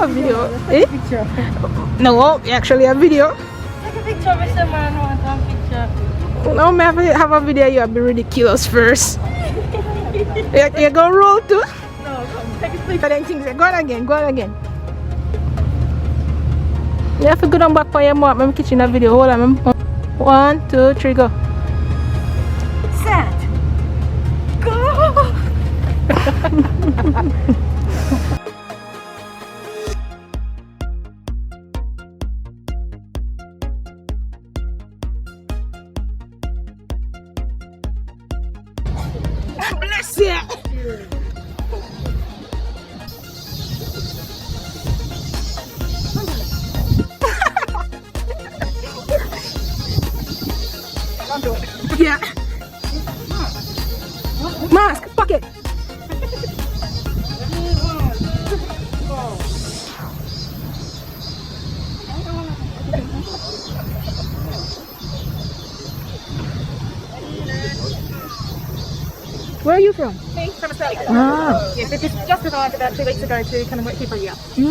a video. Take a picture. No, actually a video. Take a picture of Mr. Man. I want a picture. No, me have a video. You have to be ridiculous first. You go roll too. No, come. Take a picture. But then things go on again. Go on again. You have to go down back for your mom. I'm catching a video. Hold on. 1, 2, 3, go. Set. Go. Bless you. Yeah. Mask, pocket. Where are you from? Me from Australia. Ah. Yes, I just arrived about 2 weeks ago to kind of work here for a year. So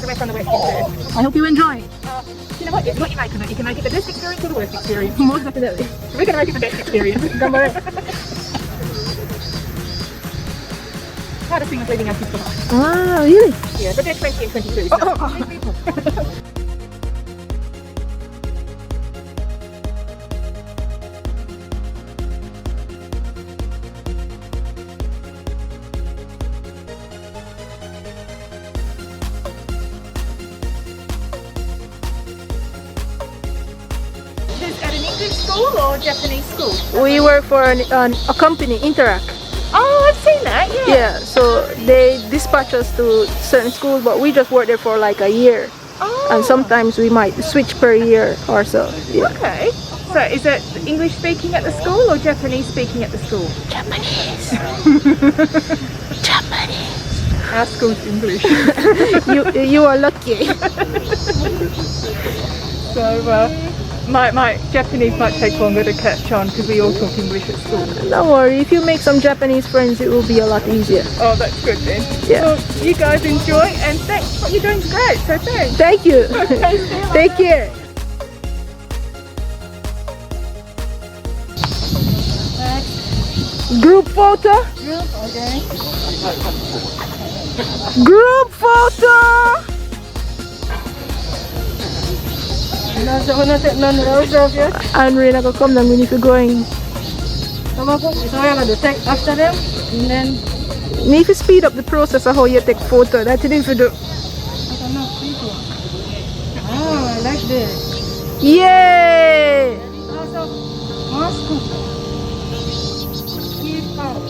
we're from the West Coast. I hope you enjoy. You know what? It's what you make of it. You can make it the best experience or the worst experience. Most definitely. We're going to make it the best experience. Hardest thing was leaving our kids behind. Ah, really? Yeah, but they're 20 and 22. So. At an English school or Japanese school? We work for a company, Interact. Oh, I've seen that, yeah. Yeah, so they dispatch us to certain schools, but we just work there for like a year. Oh. And sometimes we might switch per year or so. Yeah. Okay. So is it English speaking at the school or Japanese speaking at the school? Japanese. Japanese. Our school's English. You are lucky. So my Japanese might take longer to catch on because we all talk English at school. Don't worry, if you make some Japanese friends, it will be a lot easier. Oh, that's good then. Yeah. Well, you guys enjoy and thanks. What you're doing is great, so thanks. Thank you. Okay, see you Take care. Group photo. Okay. Group photo. And we're not gonna come down when if you're going. So we're going to take after them and then Need to speed up the process of how you take photo. That's it if you do. oh, I like this. Yay! Also, mask. Keep out.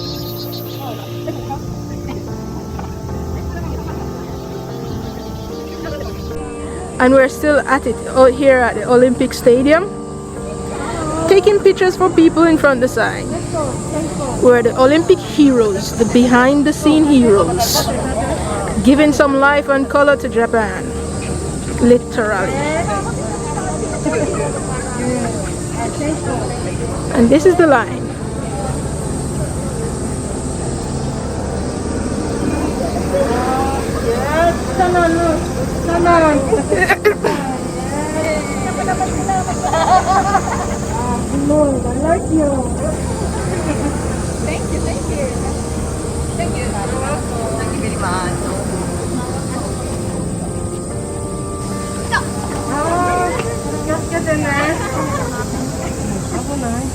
And we're still at it out here at the Olympic Stadium, taking pictures for people in front of the sign. We're the Olympic heroes, the behind the scene heroes, giving some life and color to Japan, literally. And this is the line. Lord, I like you. Thank you, thank you. Thank you. Thank you very much. Get in there. Have a nice.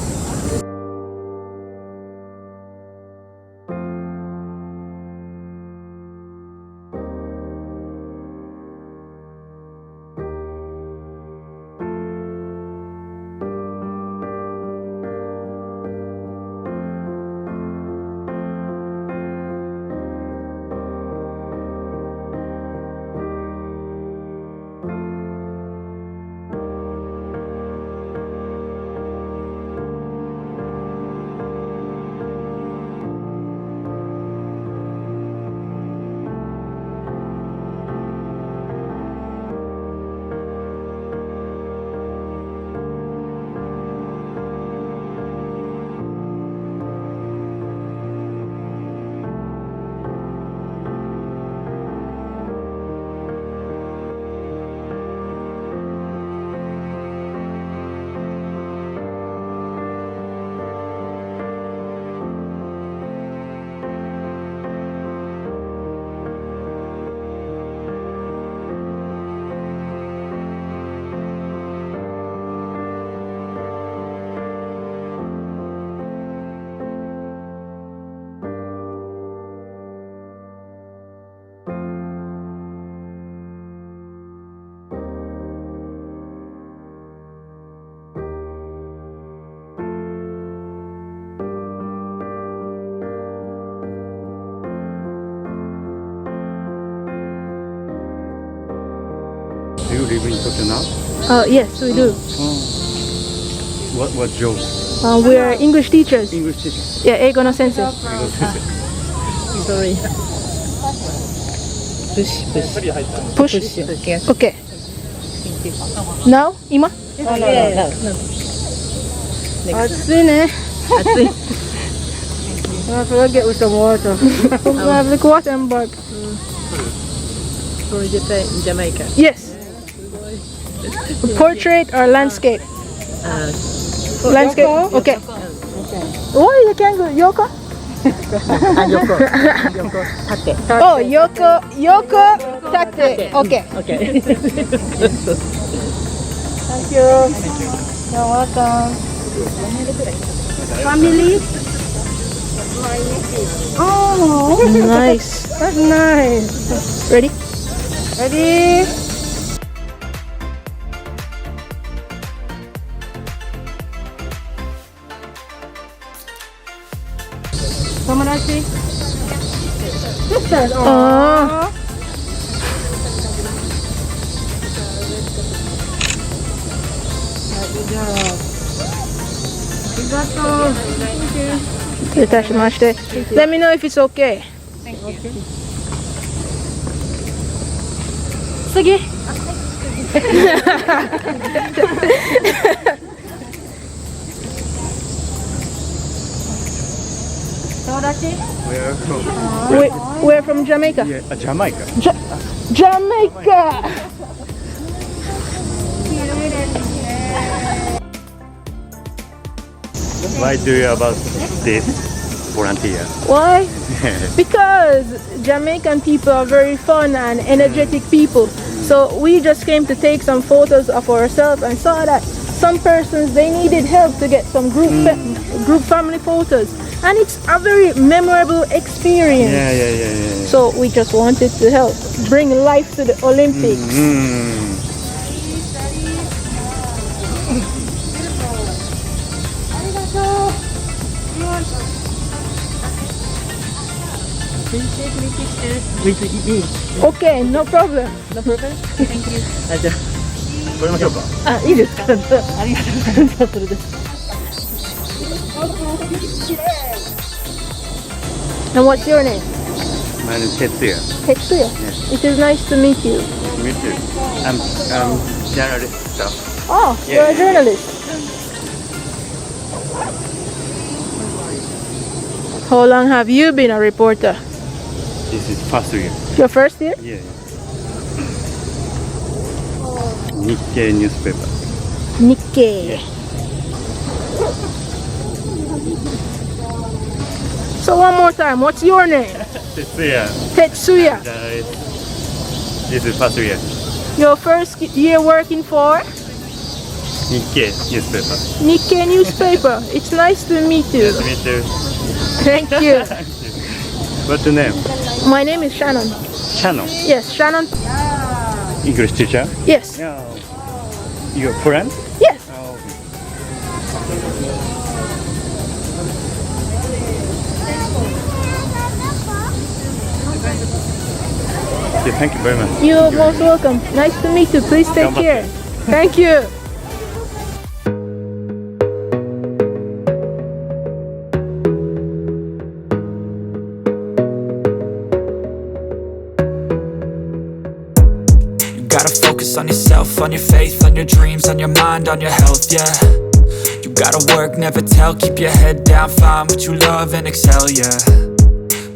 you live in Tokyo now? Yes, we do. What job? We are English teachers. English teacher. Yeah, Eigo no sensei. Sorry. Push. Okay. Now? 今?暑いね。暑い。I'll get with some water. Like water and bark. Or Jamaica. Yes. Portrait or landscape? Landscape? Okay. Why you can't go Yoko? Yoko. Tate. Oh, Yoko, Tate. Okay. Okay. Thank you. You're welcome. Family? Oh, nice. That's nice. Ready? Ready? Tomodachi? Sisters. Oh. Good job. Let me know if it's okay. Thank you. Sugi. Where from? We're from Jamaica. Yeah, Jamaica. Jamaica. Why do you about this volunteer? Why? Because Jamaican people are very fun and energetic people. So we just came to take some photos of ourselves and saw that some persons, they needed help to get some group family photos. And it's a very memorable experience. Yeah. So we just wanted to help bring life to the Olympics. Okay, no problem. No problem? Thank you. じゃ撮りましょうか。あ、いいですか。ありがとうございます。それです。And what's your name? My name is Tetsuya. Tetsuya. Yes. It is nice to meet you. Me too. I'm journalist. Oh, you're a journalist. How long have you been a reporter? This is first year. Your first year? Yeah. Nikkei newspaper. Nikkei. So one more time, what's your name? Tetsuya. Tetsuya. Journalist. This is first year. Your first year working for Nikkei newspaper. Nikkei newspaper. It's nice to meet you. Nice to meet you. Thank you. What's your name? My name is Shannon. Shannon. Yes, Shannon. English teacher. Yes. Yeah. Your friend? Yes. Oh. Okay, thank you very much. You're most welcome. Nice to meet you. Please take care. Thank you. Gotta focus on yourself, on your faith, on your dreams, on your mind, on your health, yeah. You gotta work, never tell, keep your head down, find what you love and excel, yeah.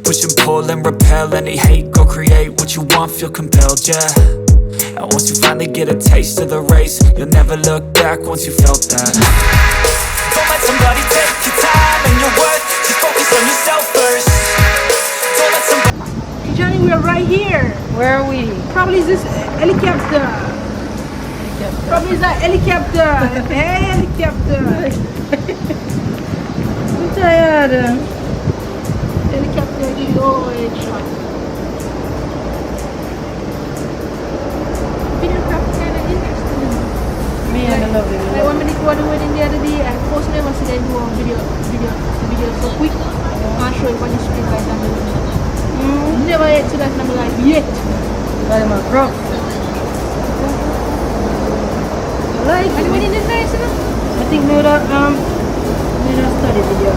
Push and pull and repel any hate, go create what you want, feel compelled, yeah. And once you finally get a taste of the race, you'll never look back once you felt that. Don't let somebody take your time and your worth, just focus on yourself first. Don't let somebody... Johnny, we're right here. Where are we? Probably is this helicopter. Probably is that helicopter. Hey, helicopter. I'm tired. Helicopter is always shot. Video craft kind of interesting. Me and I love it. Like when we record the wedding the other day, I post them and see them do a video so quick. I'll show you when you screen like that. Never yet to that number like yet. I'm a rock. like it. And when it is nice, you know? I think we would have studied video.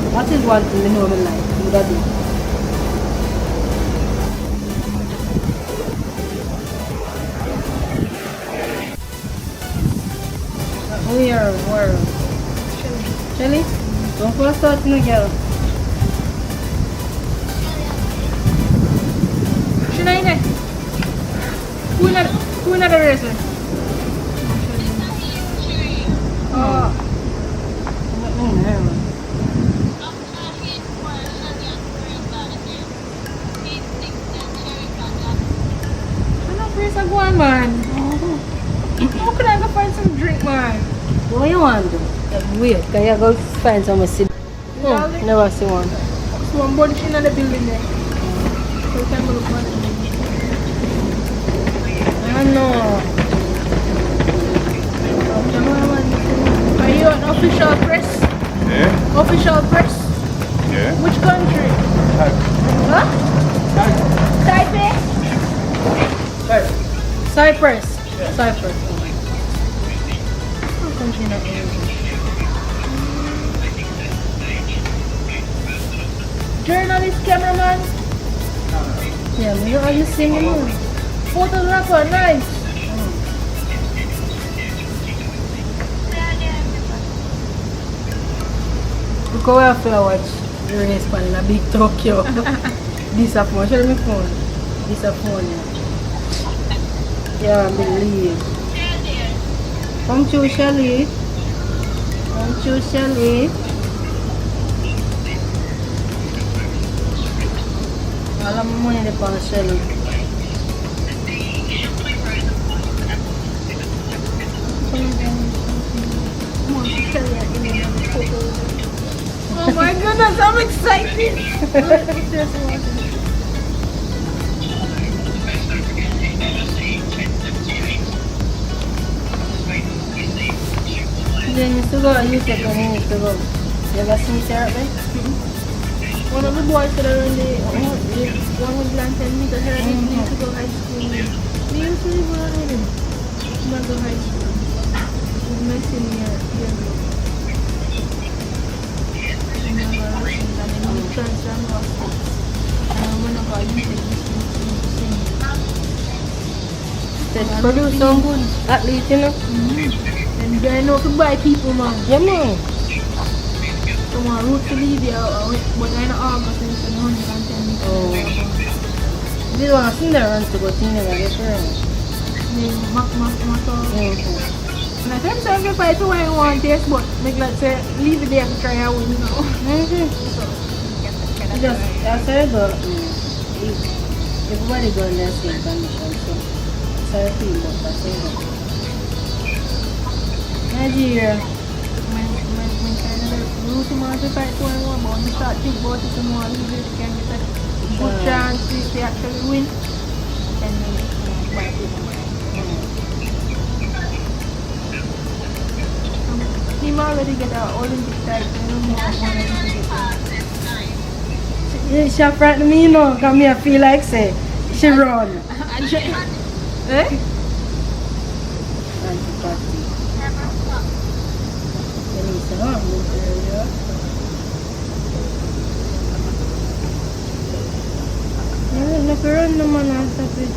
That is one thing we know in life. We would have done. Where? Shelly? Don't go starting again. Shinaine. Who in the racer? Oh. I know where's I going, man. How could I go find some drink, man? What you want to do? Wait, can you go find someone to sit? Never see one. So I'm bunch in the building there. So we can go look for it. I know. Are you an official press? Yeah. Official press? Yeah. Which country? Huh? Taipei? Cyprus. Cyprus. What country not here? Journalist, cameraman, Yeah, we don't have the same one. photographer, nice. Look how I feel watch the race man in a big Tokyo. Disappoint. Show me phone. Disappoint. Yeah, I believe. Come to Shelly. Come to Shelly. All of my money depends on Shelly. Oh my goodness, I'm excited. Then you still go, you take when you need to go. You ever see it out there? One of the boys that are in the 110 meters here, they need to go high school. They usually go ahead and not go high school. It's my senior year. Produce some good athlete, you know? And I know to buy people, man. Yeah, man. Someone route to leave you, but I know August and it's 110 meters. Oh. This one, I think they're run to go to the get her. And I tell them if I fight to where I want this, but make like say, leave it there to try and win, you know. So, Just, I said, but everybody go in their same condition, so sorry for you, but that's it. Nigeria. when kind of route to want to fight to where I want, but when you start think about it more, leave it, you can get a good chance if they actually win. And then, buy people. He already get an Olympic title, you know, more than to get that. She frighten me, you know, because me I feel like say, she run. Eh? Anti-party. Elisa, huh? Yeah, nag-run naman nasa bit.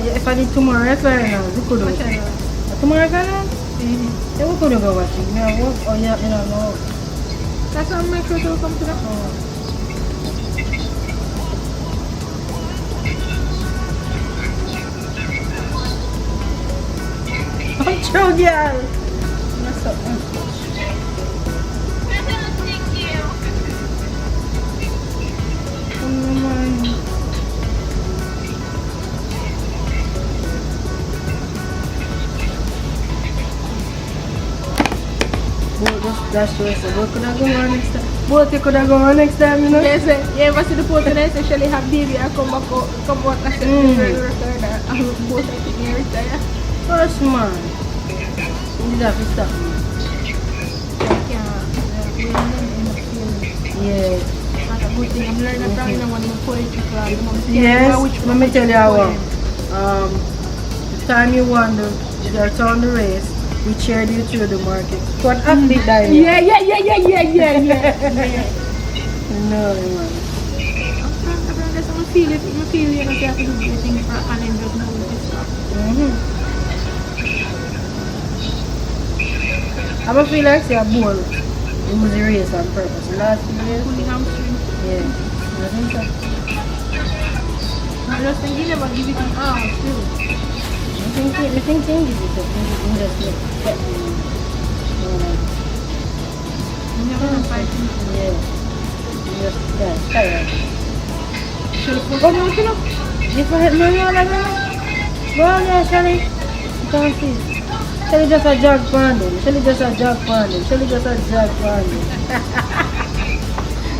If I did tomorrow, if I know, we could do. Tomorrow, can I? Yeah, we could go watching. Yeah, work or yeah, you know. That's why I'm make sure to come to the I'm true, girl. What's up? Come on. That's true. So we could have gone on next time. Both you could have gone on next time, you know? Yes, you ever see the photo and I say Shelly have baby, I come back, come back and say return her. I will both I think you retire. First man. You have to stop me. I can't. We don't end up feeling. Yeah. And a good thing I'm learning from you know one of my poetry class. You know, Yes, which let me tell you how. The time you won the turn the race, we cheered you through the market. What athlete that you? Yeah. No, man. I feel it. I feel you know, you have to do things for and then just know this stuff. I don't feel like say a bull lose the race on purpose. Last few years. Fully hamstring. Yeah. I think so. I just think you never give it an hour still. I think changes it. You just get You never can fight him. yeah. You just get tired. Oh no, you know. If I had no like that, go on there, Shelly. You can't see. Shelly just a jog pandem. Shelly just a jog pandem. Shelly just a jog pandem.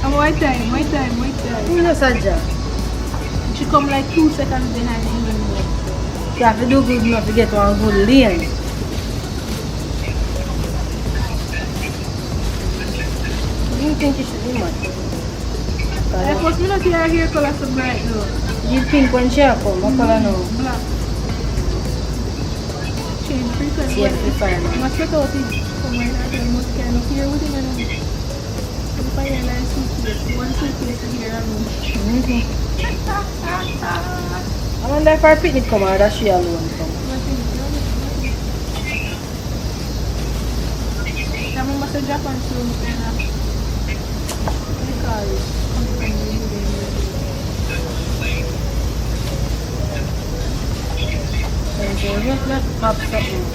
And my time. You just a jog. She come like 2 seconds behind me. You have to do good enough to get one good lane. You think you should be much? Of course, me not see her hair color so bright though. You think when she come, what color now? Black. Change frequency. Yes, it's fine. Must sweat out it. Come right out and must kind of here with him and if I hear like suitcase, one suitcase to here alone. I wonder if our picnic come or that she alone come. I remember the Japan show and they call it. Let's pop something.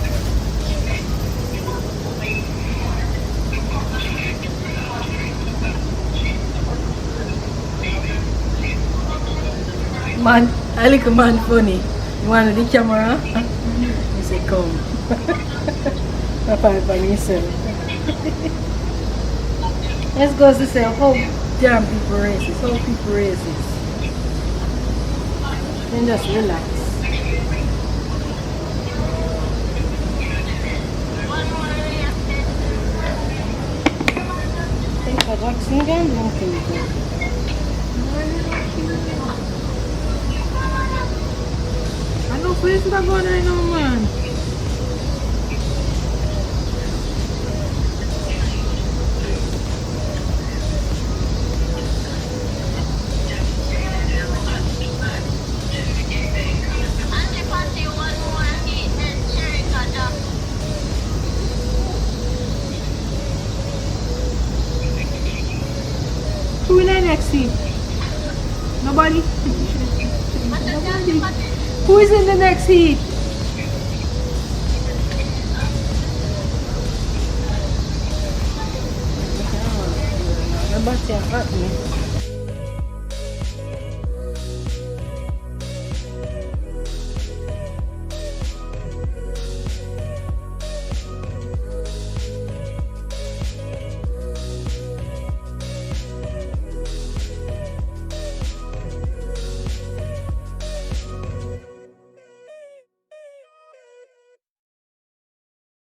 Man, I look a man funny. You want the camera? He said, come. I find it funny, sir. Let's go to say, how damn people racist, how people racist. Then just relax. Think of waxing again, don't think so. I know place that going right now, man. Who in the next seat? Nobody? Who is in the next heat? Nobody hurt me.